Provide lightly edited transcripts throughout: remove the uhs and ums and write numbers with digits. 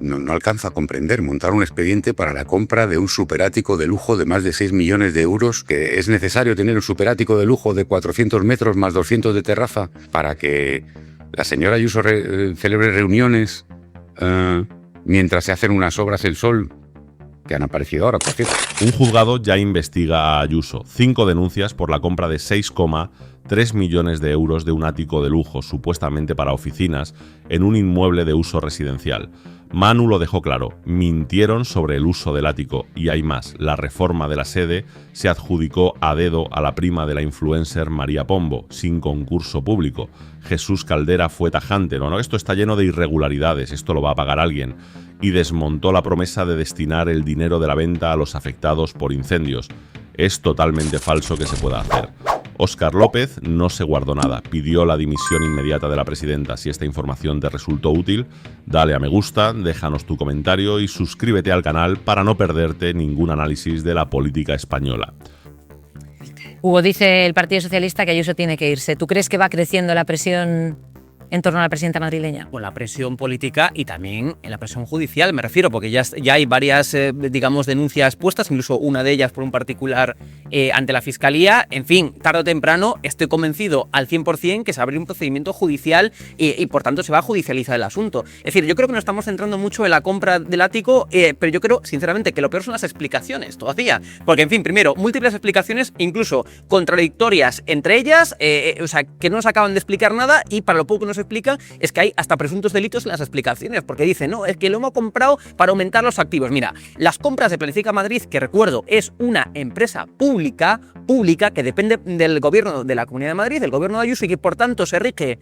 no alcanzo a comprender montar un expediente para la compra de un superático de lujo de más de 6 millones de euros, que es necesario tener un superático de lujo de 400 metros más 200 de terraza para que la señora Ayuso celebre reuniones mientras se hacen unas obras El Sol, que han aparecido ahora, por cierto. Un juzgado ya investiga a Ayuso. 5 denuncias por la compra de 6,3 millones de euros de un ático de lujo, supuestamente para oficinas, en un inmueble de uso residencial. Manu lo dejó claro, mintieron sobre el uso del ático y hay más. La reforma de la sede se adjudicó a dedo a la prima de la influencer María Pombo, sin concurso público. Jesús Caldera fue tajante, no, esto está lleno de irregularidades, esto lo va a pagar alguien. Y desmontó la promesa de destinar el dinero de la venta a los afectados por incendios. Es totalmente falso que se pueda hacer. Óscar López no se guardó nada, pidió la dimisión inmediata de la presidenta. Si esta información te resultó útil, dale a me gusta, déjanos tu comentario y suscríbete al canal para no perderte ningún análisis de la política española. Hugo, dice el Partido Socialista que Ayuso tiene que irse. ¿Tú crees que va creciendo la presión en torno a la presidenta madrileña? Con la presión política y también en la presión judicial, me refiero, porque ya hay varias, denuncias puestas, incluso una de ellas por un particular ante la Fiscalía. En fin, tarde o temprano estoy convencido al 100% que se va a abrir un procedimiento judicial y por tanto se va a judicializar el asunto. Es decir, yo creo que nos estamos centrando mucho en la compra del ático, pero yo creo, sinceramente, que lo peor son las explicaciones todavía. Porque, en fin, primero, múltiples explicaciones, incluso contradictorias entre ellas, que no nos acaban de explicar nada y para lo poco que nos explica es que hay hasta presuntos delitos en las explicaciones, porque dicen, no, es que lo hemos comprado para aumentar los activos. Mira, las compras de Planifica Madrid, que recuerdo, es una empresa pública que depende del gobierno de la Comunidad de Madrid, del gobierno de Ayuso, y que por tanto se rige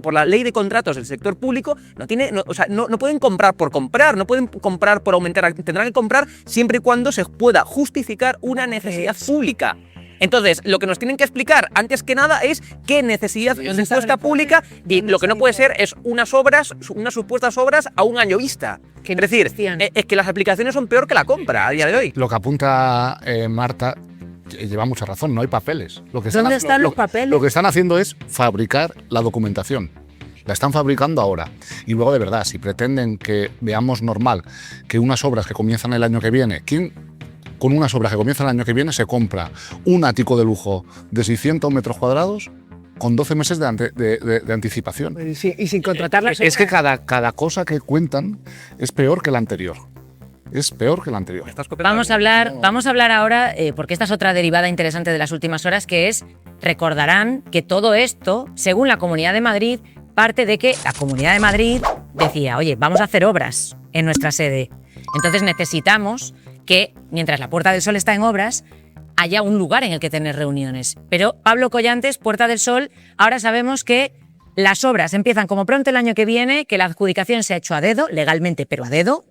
por la ley de contratos del sector público, no pueden comprar por comprar, no pueden comprar por aumentar, tendrán que comprar siempre y cuando se pueda justificar una necesidad pública. Entonces, lo que nos tienen que explicar, antes que nada, es qué necesidad supuesta pública, y lo que no puede ser es unas supuestas obras a un año vista. Es decir, es que las aplicaciones son peor que la compra a día de hoy. Lo que apunta Marta lleva mucha razón, no hay papeles. ¿Dónde están los papeles? Lo que están haciendo es fabricar la documentación. La están fabricando ahora. Y luego, de verdad, si pretenden que veamos normal que unas obras que comienzan el año que viene, con unas obras que comienzan el año que viene se compra un ático de lujo de 600 metros cuadrados con 12 meses de anticipación? Sí, y sin contratarlas. Es que cada cosa que cuentan es peor que la anterior. Es peor que la anterior. Vamos a hablar ahora, porque esta es otra derivada interesante de las últimas horas, que es, recordarán que todo esto, según la Comunidad de Madrid, parte de que la Comunidad de Madrid decía, oye, vamos a hacer obras en nuestra sede. Entonces necesitamos que, mientras la Puerta del Sol está en obras, haya un lugar en el que tener reuniones. Pero Pablo Collantes, Puerta del Sol, ahora sabemos que las obras empiezan como pronto el año que viene, que la adjudicación se ha hecho a dedo, legalmente, pero a dedo,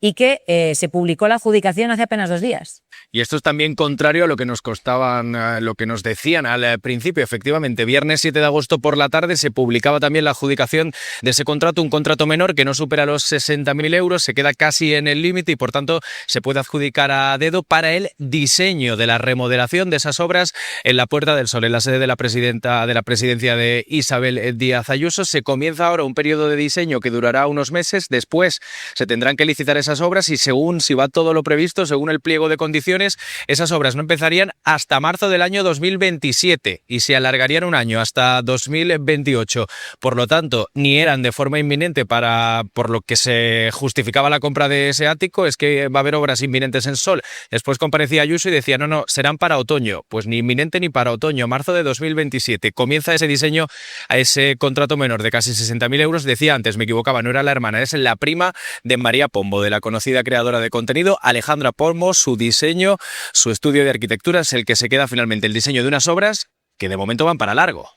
y que se publicó la adjudicación hace apenas 2 días. Y esto es también contrario a lo que nos lo que nos decían al principio. Efectivamente, viernes 7 de agosto por la tarde se publicaba también la adjudicación de ese contrato, un contrato menor que no supera los 60.000 euros, se queda casi en el límite y por tanto se puede adjudicar a dedo para el diseño de la remodelación de esas obras en la Puerta del Sol, en la sede de la presidencia de Isabel Díaz Ayuso. Se comienza ahora un periodo de diseño que durará unos meses, después se tendrán que licitar esas obras y si va todo lo previsto, según el pliego de condiciones, esas obras no empezarían hasta marzo del año 2027 y se alargarían un año hasta 2028. Por lo tanto, ni eran de forma inminente por lo que se justificaba la compra de ese ático, es que va a haber obras inminentes en Sol. Después comparecía Ayuso y decía, no, serán para otoño. Pues ni inminente ni para otoño, marzo de 2027. Comienza ese diseño a ese contrato menor de casi 60.000 euros. Decía antes, me equivocaba, no era la hermana, es la prima de María Pombo, de la conocida creadora de contenido, Alejandra Pombo. Su diseño, su estudio de arquitectura es el que se queda finalmente el diseño de unas obras que de momento van para largo.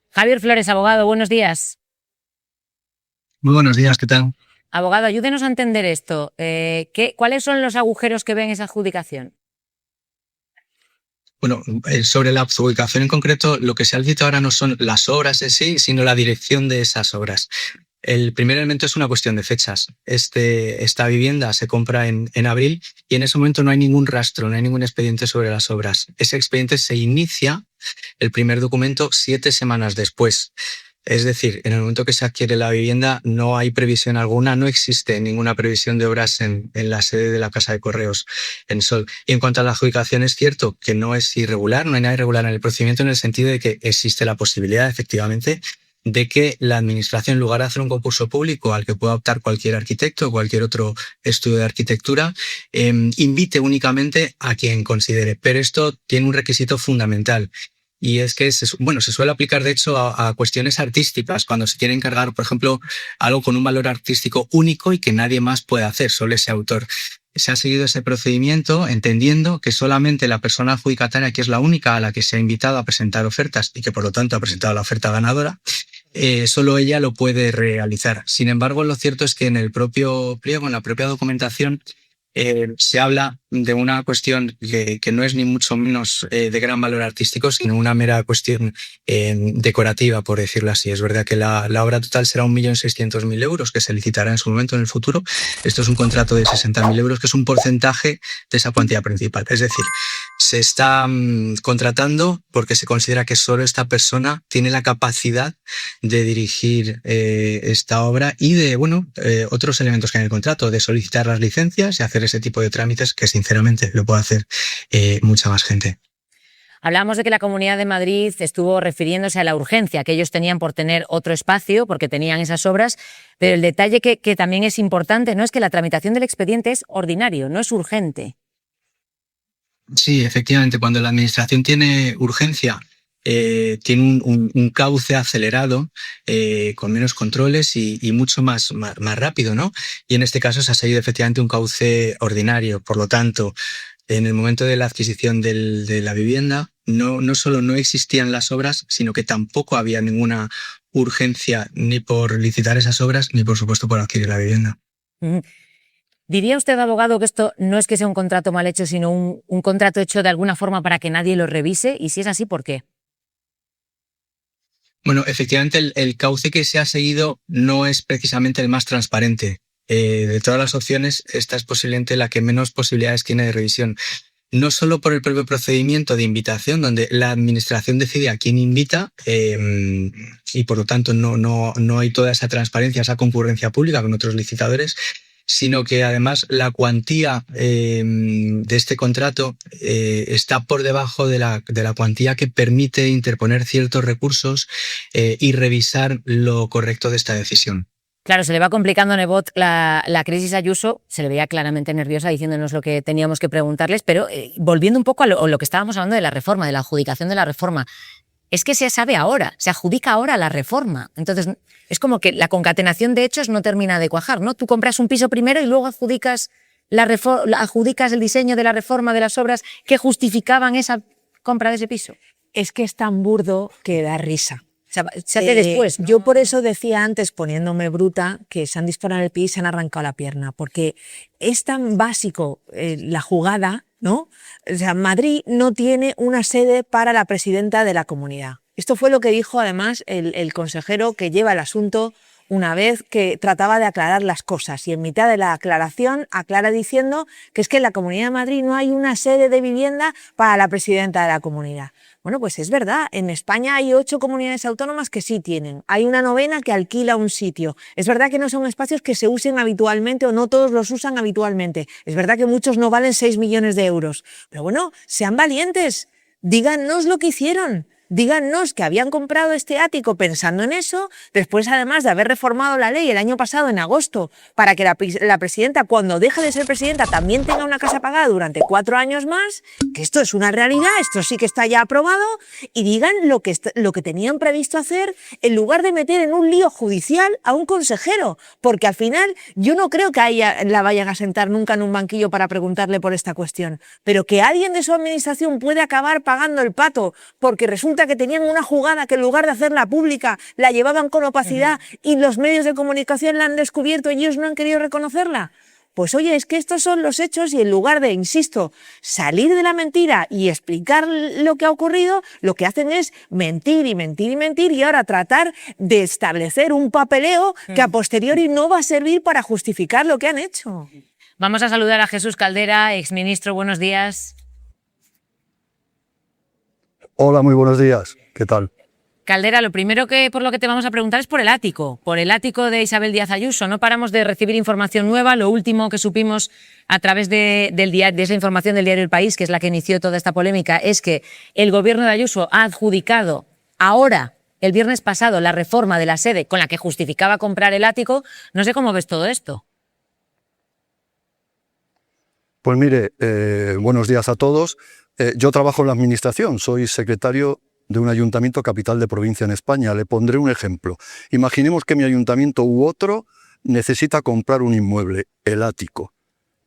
Javier Flores, abogado, buenos días. Muy buenos días, ¿qué tal? Abogado, ayúdenos a entender esto. ¿Cuáles son los agujeros que ven esa adjudicación? Bueno, sobre la adjudicación en concreto, lo que se ha licitado ahora no son las obras en sí, sino la dirección de esas obras. El primer elemento es una cuestión de fechas. Esta vivienda se compra en abril y en ese momento no hay ningún rastro, no hay ningún expediente sobre las obras. Ese expediente se inicia, el primer documento, 7 semanas después. Es decir, en el momento que se adquiere la vivienda no hay previsión alguna, no existe ninguna previsión de obras en la sede de la Casa de Correos en Sol. Y en cuanto a la adjudicación, es cierto que no es irregular, no hay nada irregular en el procedimiento en el sentido de que existe la posibilidad, efectivamente, de que la administración, en lugar de hacer un concurso público al que pueda optar cualquier arquitecto o cualquier otro estudio de arquitectura, invite únicamente a quien considere. Pero esto tiene un requisito fundamental. Y es que se suele aplicar, de hecho, a cuestiones artísticas, cuando se quiere encargar, por ejemplo, algo con un valor artístico único y que nadie más puede hacer, solo ese autor. Se ha seguido ese procedimiento entendiendo que solamente la persona adjudicataria, que es la única a la que se ha invitado a presentar ofertas y que por lo tanto ha presentado la oferta ganadora, solo ella lo puede realizar. Sin embargo, lo cierto es que en el propio pliego, en la propia documentación, se habla de una cuestión que no es ni mucho menos de gran valor artístico, sino una mera cuestión decorativa, por decirlo así. Es verdad que la obra total será 1.600.000 euros, que se licitará en su momento en el futuro. Esto es un contrato de 60.000 euros, que es un porcentaje de esa cuantía principal. Es decir, se está contratando porque se considera que solo esta persona tiene la capacidad de dirigir esta obra y de otros elementos que hay en el contrato, de solicitar las licencias y hacer ese tipo de trámites que sinceramente lo puede hacer mucha más gente. Hablábamos de que la Comunidad de Madrid estuvo refiriéndose a la urgencia que ellos tenían por tener otro espacio, porque tenían esas obras, pero el detalle que también es importante, ¿no?, es que la tramitación del expediente es ordinario, no es urgente. Sí, efectivamente, cuando la administración tiene urgencia, tiene un cauce acelerado, con menos controles y mucho más rápido, ¿no? Y en este caso se ha seguido efectivamente un cauce ordinario. Por lo tanto, en el momento de la adquisición de la vivienda, no solo no existían las obras, sino que tampoco había ninguna urgencia ni por licitar esas obras, ni por supuesto por adquirir la vivienda. ¿Diría usted, abogado, que esto no es que sea un contrato mal hecho, sino un contrato hecho de alguna forma para que nadie lo revise? Y si es así, ¿por qué? Bueno, efectivamente el cauce que se ha seguido no es precisamente el más transparente. De todas las opciones, esta es posiblemente la que menos posibilidades tiene de revisión. No solo por el propio procedimiento de invitación, donde la administración decide a quién invita y por lo tanto no hay toda esa transparencia, esa concurrencia pública con otros licitadores, sino que además la cuantía de este contrato está por debajo de la cuantía que permite interponer ciertos recursos y revisar lo correcto de esta decisión. Claro, se le va complicando a Nebot la crisis a Ayuso, se le veía claramente nerviosa diciéndonos lo que teníamos que preguntarles, pero volviendo un poco a lo que estábamos hablando de la reforma, de la adjudicación de la reforma, es que se sabe ahora, se adjudica ahora la reforma. Entonces, es como que la concatenación de hechos no termina de cuajar, ¿no? Tú compras un piso primero y luego adjudicas el diseño de la reforma de las obras que justificaban esa compra de ese piso. Es que es tan burdo que da risa. Se hace después, ¿no? Yo por eso decía antes, poniéndome bruta, que se han disparado en el pie y se han arrancado la pierna, porque es tan básico la jugada, ¿no? O sea, Madrid no tiene una sede para la presidenta de la comunidad. Esto fue lo que dijo además el consejero que lleva el asunto una vez que trataba de aclarar las cosas, y en mitad de la aclaración aclara diciendo que es que en la Comunidad de Madrid no hay una sede de vivienda para la presidenta de la comunidad. Bueno, pues es verdad, en España hay 8 comunidades autónomas que sí tienen, hay una 9ª que alquila un sitio. Es verdad que no son espacios que se usen habitualmente o no todos los usan habitualmente. Es verdad que muchos no valen 6 millones de euros. Pero bueno, sean valientes, díganos lo que hicieron. Díganos que habían comprado este ático pensando en eso, después además de haber reformado la ley el año pasado en agosto para que la presidenta, cuando deje de ser presidenta, también tenga una casa pagada durante 4 años más, que esto es una realidad, esto sí que está ya aprobado, y digan lo que tenían previsto hacer en lugar de meter en un lío judicial a un consejero, porque al final yo no creo que la vayan a sentar nunca en un banquillo para preguntarle por esta cuestión, pero que alguien de su administración puede acabar pagando el pato porque resulta que tenían una jugada que en lugar de hacerla pública la llevaban con opacidad y los medios de comunicación la han descubierto y ellos no han querido reconocerla. Pues oye, es que estos son los hechos y en lugar de, insisto, salir de la mentira y explicar lo que ha ocurrido, lo que hacen es mentir y mentir y mentir y ahora tratar de establecer un papeleo que a posteriori no va a servir para justificar lo que han hecho. Vamos a saludar a Jesús Caldera, exministro, buenos días. Hola, muy buenos días. ¿Qué tal? Caldera, lo primero por lo que te vamos a preguntar es por el ático de Isabel Díaz Ayuso. No paramos de recibir información nueva. Lo último que supimos a través de esa información del diario El País, que es la que inició toda esta polémica, es que el gobierno de Ayuso ha adjudicado ahora, el viernes pasado, la reforma de la sede con la que justificaba comprar el ático. No sé cómo ves todo esto. Pues mire, buenos días a todos. Yo trabajo en la administración, soy secretario de un ayuntamiento capital de provincia en España. Le pondré un ejemplo. Imaginemos que mi ayuntamiento u otro necesita comprar un inmueble, el ático.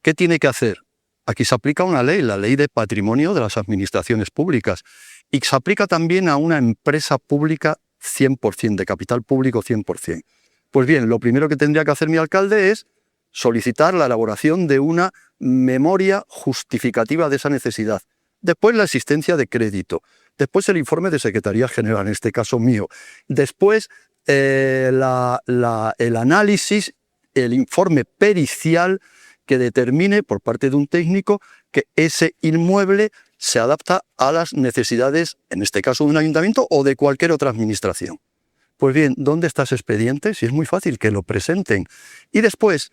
¿Qué tiene que hacer? Aquí se aplica una ley, la ley de patrimonio de las administraciones públicas, y se aplica también a una empresa pública 100%, de capital público 100%. Pues bien, lo primero que tendría que hacer mi alcalde es solicitar la elaboración de una memoria justificativa de esa necesidad. Después la existencia de crédito. Después el informe de Secretaría General, en este caso mío. Después el análisis, el informe pericial que determine por parte de un técnico que ese inmueble se adapta a las necesidades, en este caso de un ayuntamiento o de cualquier otra administración. Pues bien, ¿dónde está ese expediente? Si es muy fácil, que lo presenten. Y después,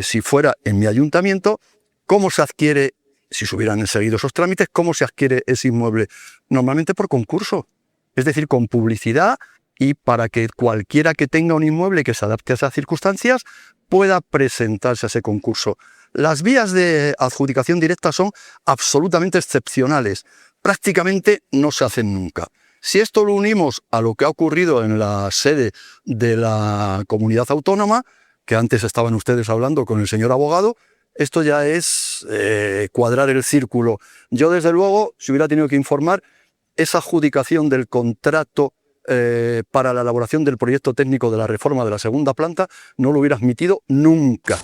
si fuera en mi ayuntamiento, ¿cómo se adquiere? Si se hubieran seguido esos trámites, ¿cómo se adquiere ese inmueble? Normalmente por concurso, es decir, con publicidad, y para que cualquiera que tenga un inmueble que se adapte a esas circunstancias pueda presentarse a ese concurso. Las vías de adjudicación directa son absolutamente excepcionales, prácticamente no se hacen nunca. Si esto lo unimos a lo que ha ocurrido en la sede de la comunidad autónoma, que antes estaban ustedes hablando con el señor abogado, esto ya es cuadrar el círculo. Yo, desde luego, si hubiera tenido que informar, esa adjudicación del contrato para la elaboración del proyecto técnico de la reforma de la segunda planta no lo hubiera admitido nunca.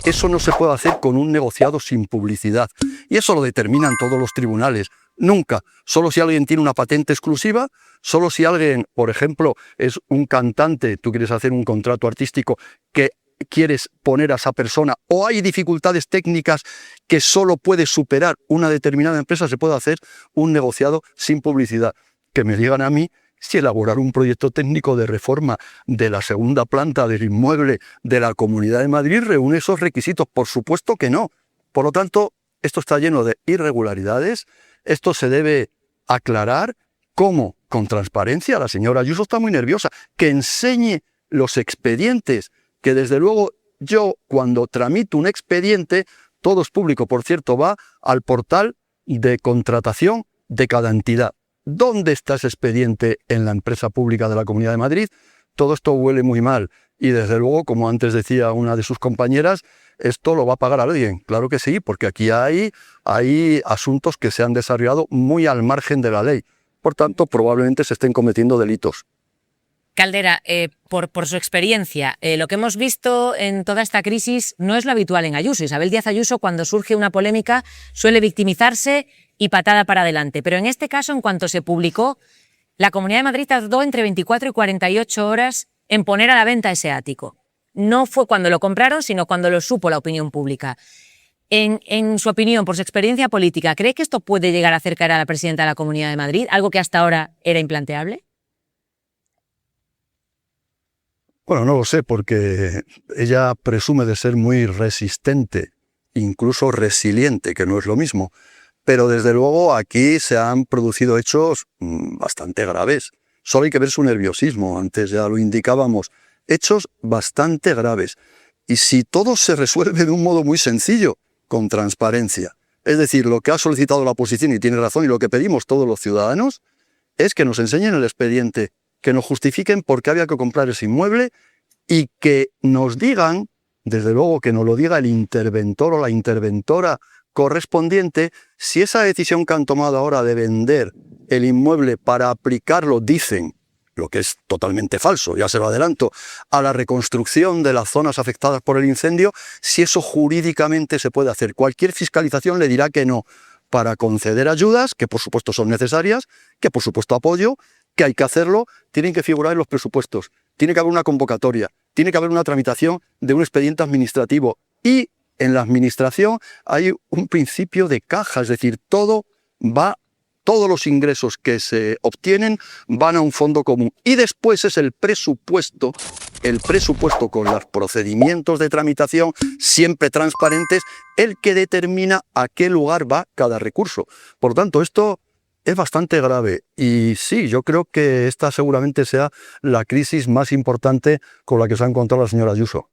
Eso no se puede hacer con un negociado sin publicidad. Y eso lo determinan todos los tribunales. Nunca. Solo si alguien tiene una patente exclusiva, solo si alguien, por ejemplo, es un cantante, tú quieres hacer un contrato artístico que quieres poner a esa persona, o hay dificultades técnicas que solo puede superar una determinada empresa, se puede hacer un negociado sin publicidad. Que me digan a mí si elaborar un proyecto técnico de reforma de la segunda planta del inmueble de la Comunidad de Madrid reúne esos requisitos. Por supuesto que no. Por lo tanto, esto está lleno de irregularidades. Esto se debe aclarar. ¿Cómo? Con transparencia. La señora Ayuso está muy nerviosa. Que enseñe los expedientes, que desde luego yo, cuando tramito un expediente, todo es público, por cierto, va al portal de contratación de cada entidad. ¿Dónde está ese expediente en la empresa pública de la Comunidad de Madrid? Todo esto huele muy mal. Y desde luego, como antes decía una de sus compañeras, esto lo va a pagar alguien. Claro que sí, porque aquí hay asuntos que se han desarrollado muy al margen de la ley. Por tanto, probablemente se estén cometiendo delitos. Caldera, por su experiencia, lo que hemos visto en toda esta crisis no es lo habitual en Ayuso. Isabel Díaz Ayuso, cuando surge una polémica, suele victimizarse y patada para adelante. Pero en este caso, en cuanto se publicó, la Comunidad de Madrid tardó entre 24 y 48 horas en poner a la venta ese ático. No fue cuando lo compraron, sino cuando lo supo la opinión pública. En su opinión, por su experiencia política, ¿cree que esto puede llegar a acercar a la presidenta de la Comunidad de Madrid, algo que hasta ahora era implanteable? Bueno, no lo sé, porque ella presume de ser muy resistente, incluso resiliente, que no es lo mismo. Pero desde luego aquí se han producido hechos bastante graves. Solo hay que ver su nerviosismo, antes ya lo indicábamos. Hechos bastante graves. Y si todo se resuelve de un modo muy sencillo, con transparencia. Es decir, lo que ha solicitado la oposición, y tiene razón, y lo que pedimos todos los ciudadanos, es que nos enseñen el expediente, que nos justifiquen por qué había que comprar ese inmueble y que nos digan, desde luego que nos lo diga el interventor o la interventora correspondiente, si esa decisión que han tomado ahora de vender el inmueble para aplicarlo, dicen, lo que es totalmente falso, ya se lo adelanto, a la reconstrucción de las zonas afectadas por el incendio, si eso jurídicamente se puede hacer. Cualquier fiscalización le dirá que no, para conceder ayudas, que por supuesto son necesarias, que por supuesto apoyo, que hay que hacerlo, tienen que figurar en los presupuestos, tiene que haber una convocatoria, tiene que haber una tramitación de un expediente administrativo, y en la administración hay un principio de caja, es decir, todo va todos los ingresos que se obtienen van a un fondo común. Y después es el presupuesto con los procedimientos de tramitación siempre transparentes, el que determina a qué lugar va cada recurso. Por tanto, esto es bastante grave y sí, yo creo que esta seguramente sea la crisis más importante con la que se ha encontrado la señora Ayuso.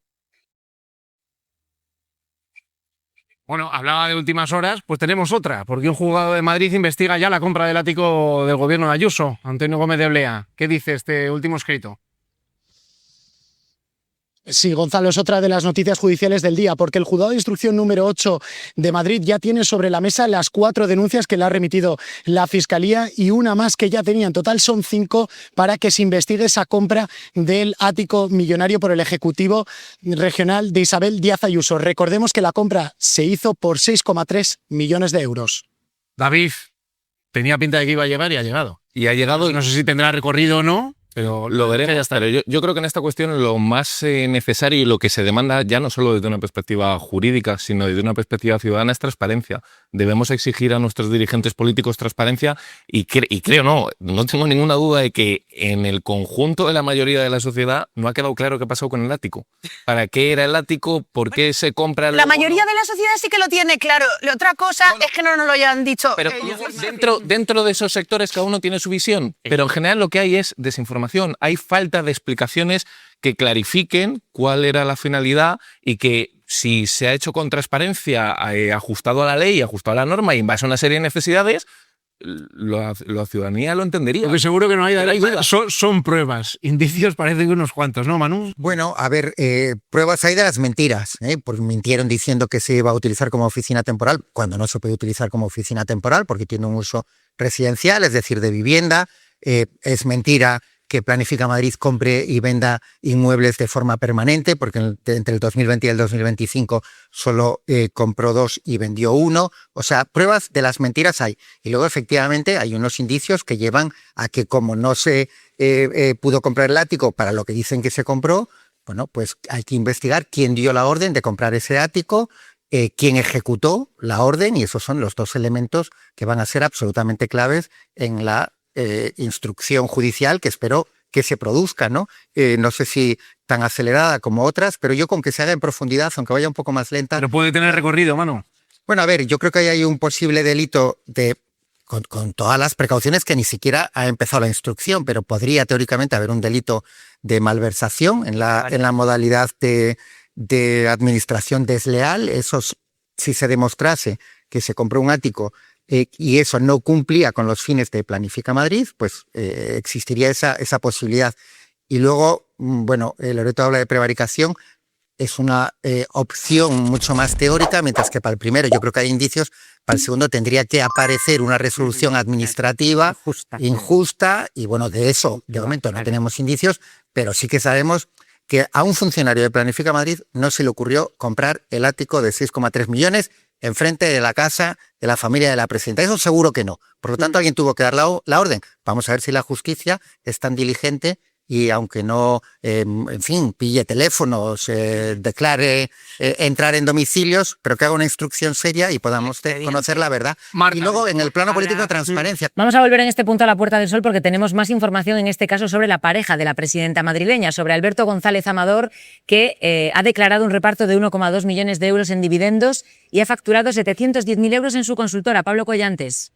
Bueno, hablaba de últimas horas, pues tenemos otra, porque un juzgado de Madrid investiga ya la compra del ático del gobierno de Ayuso, Antonio Gómez de Oblea. ¿Qué dice este último escrito? Sí, Gonzalo, es otra de las noticias judiciales del día, porque el Juzgado de Instrucción número 8 de Madrid ya tiene sobre la mesa las 4 denuncias que le ha remitido la Fiscalía y una más que ya tenía. En total son 5 para que se investigue esa compra del ático millonario por el Ejecutivo Regional de Isabel Díaz Ayuso. Recordemos que la compra se hizo por 6,3 millones de euros. David, tenía pinta de que iba a llegar y ha llegado. Y ha llegado. No sé si tendrá recorrido o no, pero lo veremos. Ya está. Pero yo creo que en esta cuestión lo más necesario y lo que se demanda ya no solo desde una perspectiva jurídica, sino desde una perspectiva ciudadana es transparencia. Debemos exigir a nuestros dirigentes políticos transparencia y creo, no tengo ninguna duda de que en el conjunto de la mayoría de la sociedad no ha quedado claro qué pasó con el ático. ¿Para qué era el ático? ¿Por qué se compra? La mayoría de la sociedad sí que lo tiene claro. La otra cosa es que no nos lo hayan dicho. Pero dentro de esos sectores cada uno tiene su visión, pero en general lo que hay es desinformación. Hay falta de explicaciones que clarifiquen cuál era la finalidad y que si se ha hecho con transparencia, ajustado a la ley, ajustado a la norma y en base a una serie de necesidades, la ciudadanía lo entendería. Porque seguro que no hay duda. Son pruebas. Indicios parecen que unos cuantos, ¿no, Manu? Bueno, a ver, pruebas hay de las mentiras. Porque mintieron diciendo que se iba a utilizar como oficina temporal, cuando no se puede utilizar como oficina temporal porque tiene un uso residencial, es decir, de vivienda. Es mentira que Planifica Madrid compre y venda inmuebles de forma permanente, porque entre el 2020 y el 2025 solo compró 2 y vendió 1. O sea, pruebas de las mentiras hay. Y luego, efectivamente, hay unos indicios que llevan a que, como no se pudo comprar el ático para lo que dicen que se compró, bueno, pues hay que investigar quién dio la orden de comprar ese ático, quién ejecutó la orden, y esos son los 2 elementos que van a ser absolutamente claves en la instrucción judicial que espero que se produzca, ¿no? No sé si tan acelerada como otras, pero yo con que se haga en profundidad, aunque vaya un poco más lenta. Pero puede tener recorrido, Manu. Bueno, a ver, yo creo que ahí hay un posible delito con todas las precauciones que ni siquiera ha empezado la instrucción, pero podría teóricamente haber un delito de malversación en la modalidad de administración desleal. Eso, si se demostrase que se compró un ático y eso no cumplía con los fines de Planifica Madrid, pues existiría esa posibilidad. Y luego, bueno, Loreto habla de prevaricación, es una opción mucho más teórica, mientras que para el primero yo creo que hay indicios, para el segundo tendría que aparecer una resolución administrativa injusta, y bueno, de eso de momento no tenemos indicios, pero sí que sabemos que a un funcionario de Planifica Madrid no se le ocurrió comprar el ático de 6,3 millones enfrente de la casa de la familia de la presidenta. Eso seguro que no. Por lo tanto, alguien tuvo que dar la orden. Vamos a ver si la justicia es tan diligente y, aunque no, en fin, pille teléfonos, declare entrar en domicilios, pero que haga una instrucción seria y podamos conocer la verdad. Marta, y luego, en el plano político, transparencia. Vamos a volver en este punto a la Puerta del Sol porque tenemos más información en este caso sobre la pareja de la presidenta madrileña, sobre Alberto González Amador, que ha declarado un reparto de 1,2 millones de euros en dividendos y ha facturado 710.000 euros en su consultora. Pablo Collantes.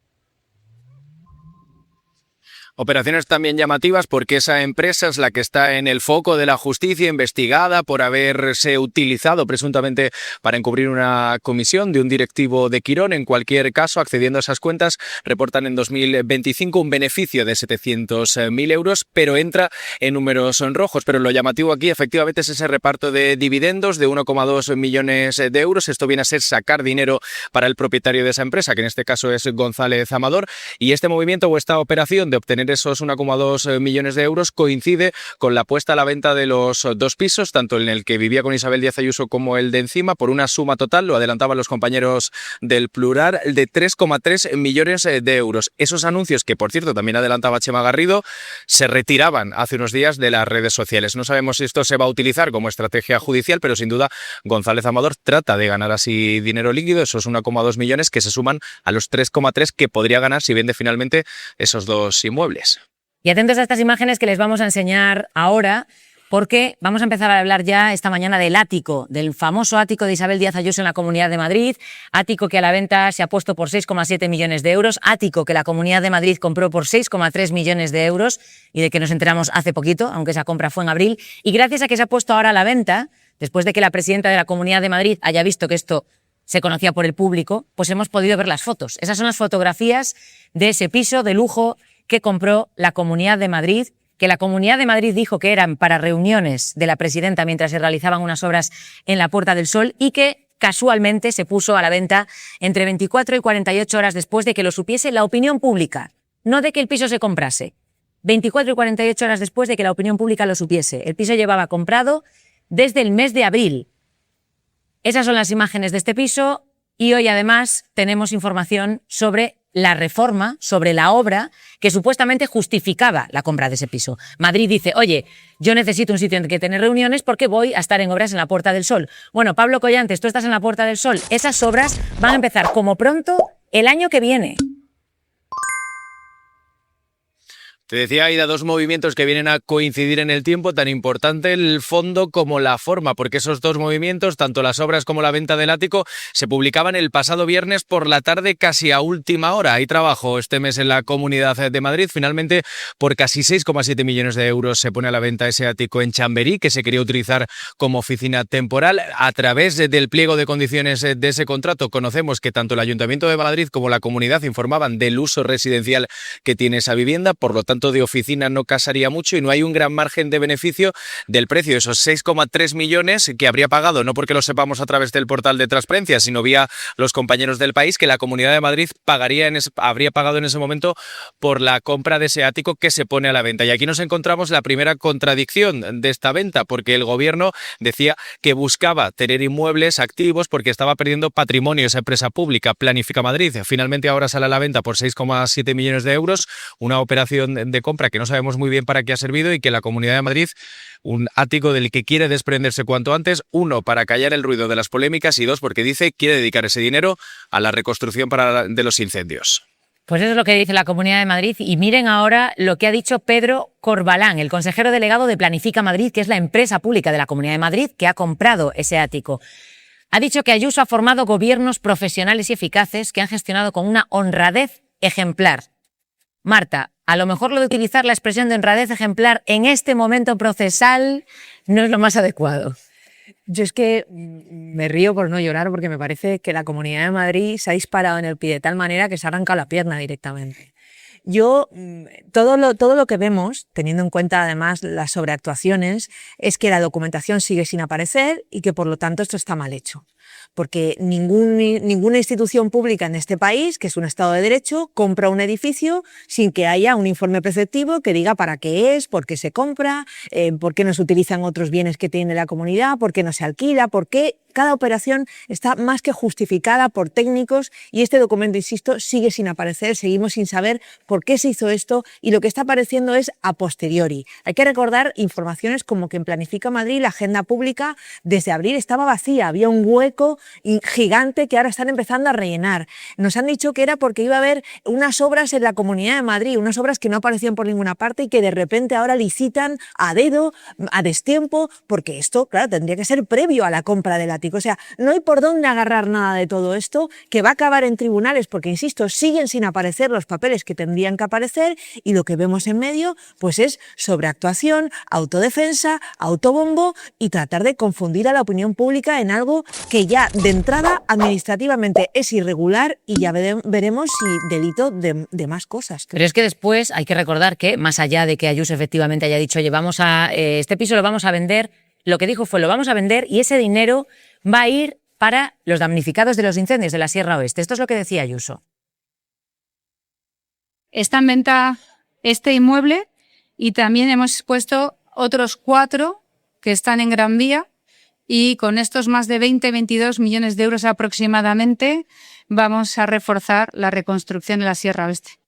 Operaciones también llamativas porque esa empresa es la que está en el foco de la justicia, investigada por haberse utilizado presuntamente para encubrir una comisión de un directivo de Quirón. En cualquier caso, accediendo a esas cuentas, reportan en 2025 un beneficio de 700.000 euros, pero entra en números rojos. Pero lo llamativo aquí efectivamente es ese reparto de dividendos de 1,2 millones de euros. Esto viene a ser sacar dinero para el propietario de esa empresa, que en este caso es González Amador, y este movimiento o esta operación de obtener obtener esos 1,2 millones de euros coincide con la puesta a la venta de los 2 pisos, tanto en el que vivía con Isabel Díaz Ayuso como el de encima, por una suma total, lo adelantaban los compañeros del Plural, de 3,3 millones de euros. Esos anuncios, que por cierto también adelantaba Chema Garrido, se retiraban hace unos días de las redes sociales. No sabemos si esto se va a utilizar como estrategia judicial, pero sin duda González Amador trata de ganar así dinero líquido, esos 1,2 millones que se suman a los 3,3 que podría ganar si vende finalmente esos 2 inmuebles. Y atentos a estas imágenes que les vamos a enseñar ahora, porque vamos a empezar a hablar ya esta mañana del ático, del famoso ático de Isabel Díaz Ayuso en la Comunidad de Madrid, ático que a la venta se ha puesto por 6,7 millones de euros, ático que la Comunidad de Madrid compró por 6,3 millones de euros y de que nos enteramos hace poquito, aunque esa compra fue en abril, y gracias a que se ha puesto ahora a la venta, después de que la presidenta de la Comunidad de Madrid haya visto que esto se conocía por el público, pues hemos podido ver las fotos. Esas son las fotografías de ese piso de lujo que compró la Comunidad de Madrid, que la Comunidad de Madrid dijo que eran para reuniones de la presidenta mientras se realizaban unas obras en la Puerta del Sol y que casualmente se puso a la venta entre 24 y 48 horas después de que lo supiese la opinión pública, no de que el piso se comprase. 24 y 48 horas después de que la opinión pública lo supiese. El piso llevaba comprado desde el mes de abril. Esas son las imágenes de este piso y hoy además tenemos información sobre la reforma, sobre la obra que supuestamente justificaba la compra de ese piso. Madrid dice, oye, yo necesito un sitio en que tener reuniones porque voy a estar en obras en la Puerta del Sol. Bueno, Pablo Collantes, tú estás en la Puerta del Sol. Esas obras van a empezar como pronto el año que viene. Te decía, Aida, 2 movimientos que vienen a coincidir en el tiempo, tan importante el fondo como la forma, porque esos 2 movimientos, tanto las obras como la venta del ático, se publicaban el pasado viernes por la tarde casi a última hora. Hay trabajo este mes en la Comunidad de Madrid. Finalmente, por casi 6,7 millones de euros se pone a la venta ese ático en Chamberí, que se quería utilizar como oficina temporal. A través del pliego de condiciones de ese contrato, conocemos que tanto el Ayuntamiento de Madrid como la Comunidad informaban del uso residencial que tiene esa vivienda, por lo tanto de oficina no casaría mucho y no hay un gran margen de beneficio del precio de esos 6,3 millones que habría pagado, no porque lo sepamos a través del portal de transparencia, sino vía los compañeros del País, que la Comunidad de Madrid habría pagado en ese momento por la compra de ese ático que se pone a la venta. Y aquí nos encontramos la primera contradicción de esta venta, porque el Gobierno decía que buscaba tener inmuebles activos porque estaba perdiendo patrimonio esa empresa pública, Planifica Madrid. Finalmente ahora sale a la venta por 6,7 millones de euros, una operación de compra que no sabemos muy bien para qué ha servido y que la Comunidad de Madrid, un ático del que quiere desprenderse cuanto antes, 1, para callar el ruido de las polémicas y 2, porque dice quiere dedicar ese dinero a la reconstrucción de los incendios. Pues eso es lo que dice la Comunidad de Madrid y miren ahora lo que ha dicho Pedro Corbalán, el consejero delegado de Planifica Madrid, que es la empresa pública de la Comunidad de Madrid que ha comprado ese ático. Ha dicho que Ayuso ha formado gobiernos profesionales y eficaces que han gestionado con una honradez ejemplar. Marta, a lo mejor lo de utilizar la expresión de honradez ejemplar en este momento procesal no es lo más adecuado. Yo es que me río por no llorar porque me parece que la Comunidad de Madrid se ha disparado en el pie de tal manera que se ha arrancado la pierna directamente. Todo lo que vemos, teniendo en cuenta además las sobreactuaciones, es que la documentación sigue sin aparecer y que por lo tanto esto está mal hecho. Porque ninguna institución pública en este país, que es un Estado de Derecho, compra un edificio sin que haya un informe preceptivo que diga para qué es, por qué se compra, por qué no se utilizan otros bienes que tiene la comunidad, por qué no se alquila, por qué cada operación está más que justificada por técnicos y este documento, insisto, sigue sin aparecer, seguimos sin saber por qué se hizo esto y lo que está apareciendo es a posteriori. Hay que recordar informaciones como que en Planifica Madrid la agenda pública desde abril estaba vacía, había un hueco gigante que ahora están empezando a rellenar. Nos han dicho que era porque iba a haber unas obras en la Comunidad de Madrid, unas obras que no aparecían por ninguna parte y que de repente ahora licitan a dedo, a destiempo, porque esto, claro, tendría que ser previo a la compra del ático. O sea, no hay por dónde agarrar nada de todo esto, que va a acabar en tribunales porque, insisto, siguen sin aparecer los papeles que tendrían que aparecer y lo que vemos en medio pues es sobreactuación, autodefensa, autobombo y tratar de confundir a la opinión pública en algo que ya de entrada administrativamente es irregular y ya veremos si delito de más cosas. Pero es que después hay que recordar que, más allá de que Ayuso efectivamente haya dicho, oye, este piso lo vamos a vender, lo que dijo fue lo vamos a vender y ese dinero va a ir para los damnificados de los incendios de la Sierra Oeste. Esto es lo que decía Ayuso. Está en venta este inmueble y también hemos puesto otros 4 que están en Gran Vía y con estos más de 22 millones de euros aproximadamente vamos a reforzar la reconstrucción de la Sierra Oeste.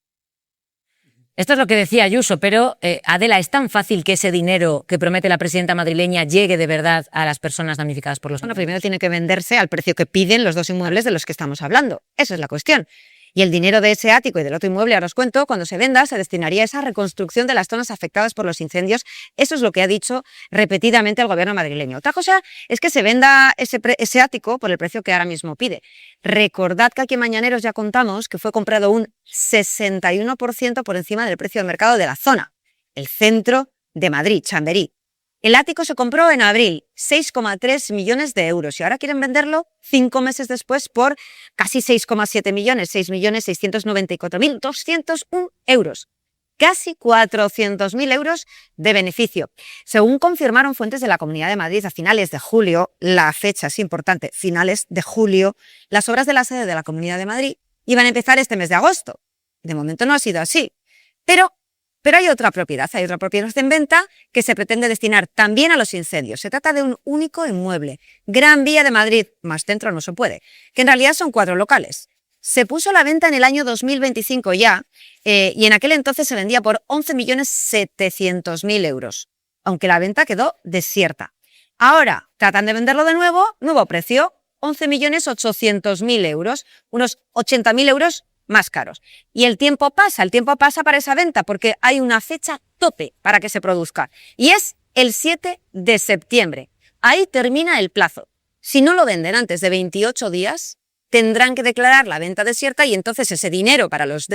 Esto es lo que decía Ayuso, pero Adela, ¿es tan fácil que ese dinero que promete la presidenta madrileña llegue de verdad a las personas damnificadas por los Bueno, primero tiene que venderse al precio que piden los 2 inmuebles de los que estamos hablando. Esa es la cuestión. Y el dinero de ese ático y del otro inmueble, ahora os cuento, cuando se venda se destinaría a esa reconstrucción de las zonas afectadas por los incendios. Eso es lo que ha dicho repetidamente el gobierno madrileño. Otra cosa es que se venda ese ático por el precio que ahora mismo pide. Recordad que aquí en Mañaneros ya contamos que fue comprado un 61% por encima del precio de mercado de la zona, el centro de Madrid, Chamberí. El ático se compró en abril, 6,3 millones de euros, y ahora quieren venderlo 5 meses después por casi 6,7 millones, 6.694.201 euros. Casi 400.000 euros de beneficio. Según confirmaron fuentes de la Comunidad de Madrid a finales de julio, la fecha es importante, finales de julio, las obras de la sede de la Comunidad de Madrid iban a empezar este mes de agosto. De momento no ha sido así, pero hay otra propiedad en venta que se pretende destinar también a los incendios. Se trata de un único inmueble, Gran Vía de Madrid, más centro no se puede, que en realidad son 4 locales. Se puso a la venta en el año 2025 ya, y en aquel entonces se vendía por 11.700.000 euros, aunque la venta quedó desierta. Ahora tratan de venderlo de nuevo, nuevo precio, 11.800.000 euros, unos 80.000 euros más caros. Y el tiempo pasa para esa venta porque hay una fecha tope para que se produzca y es el 7 de septiembre. Ahí termina el plazo. Si no lo venden antes de 28 días, tendrán que declarar la venta desierta y entonces ese dinero para las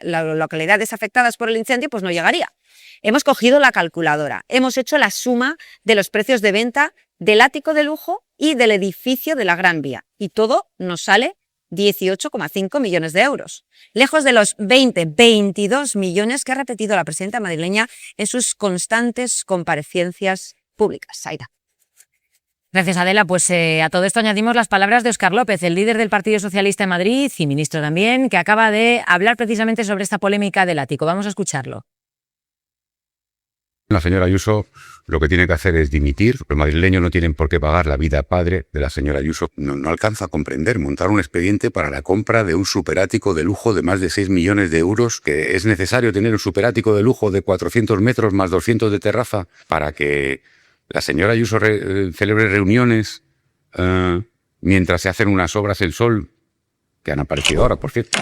localidades afectadas por el incendio pues no llegaría. Hemos cogido la calculadora, hemos hecho la suma de los precios de venta del ático de lujo y del edificio de la Gran Vía y todo nos sale 18,5 millones de euros, lejos de los 22 millones que ha repetido la presidenta madrileña en sus constantes comparecencias públicas. Zaira. Gracias, Adela. Pues a todo esto añadimos las palabras de Óscar López, el líder del Partido Socialista en Madrid y ministro también, que acaba de hablar precisamente sobre esta polémica del ático. Vamos a escucharlo. La señora Ayuso lo que tiene que hacer es dimitir. Los madrileños no tienen por qué pagar la vida padre de la señora Ayuso. No alcanza a comprender montar un expediente para la compra de un superático de lujo de más de 6 millones de euros, que es necesario tener un superático de lujo de 400 metros más 200 de terraza para que la señora Ayuso celebre reuniones mientras se hacen unas obras en Sol, que han aparecido ahora, por cierto.